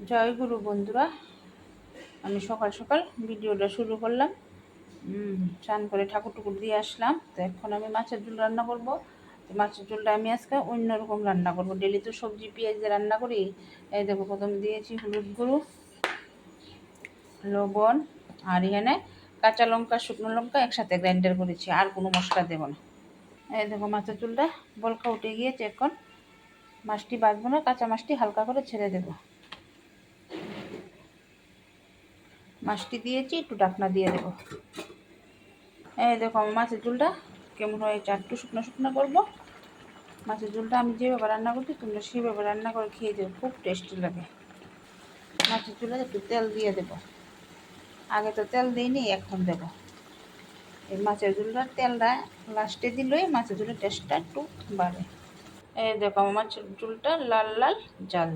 জয় গুরু বন্ধুরা, আমি সকাল সকাল ভিডিওটা শুরু করলাম। স্নান করে ঠাকুর টুকুর দিয়ে আসলাম। তো এখন আমি মাছের ঝোল রান্না করব। তো মাছের ঝোলটা আমি আজকে অন্যরকম রান্না করব। ডেলি তো সবজি পেঁয়াজ দিয়ে রান্না করি। এই দেখো, প্রথমে দিয়েছি হলুদ গুঁড়ো, লবণ, আর এখানে কাঁচা লঙ্কা শুকনো লঙ্কা একসাথে গ্রাইন্ডার করেছি, আর কোনো মশলা দেবো না। এই দেখো, মাছের ঝোলটা বলকা উঠে গিয়েছে। এখন মাছটি বাছবো না, কাঁচা মাছটি হালকা করে ছেড়ে দেবো। মাছটি দিয়েছি, একটু ঢাকনা দিয়ে দেবো। এই দেখো, আমার মাছের ঝোলটা কেমন হয়েছে। একটু শুকনো শুকনো করবো। মাছের ঝোলটা আমি যেভাবে রান্না করছি তোমরা সেভাবে রান্না করে খেয়ে দেবো, খুব টেস্টি লাগে। মাছের ঝোলে একটু তেল দিয়ে দেবো। আগে তো তেল দিইনি, এখন দেবো। এই মাছের ঝোলটার তেলটা লাস্টে দিলেই মাছের ঝোলের টেস্টটা একটু বাড়ে। এই দেখো, আমার মাছের ঝোলটা লাল লাল জাল।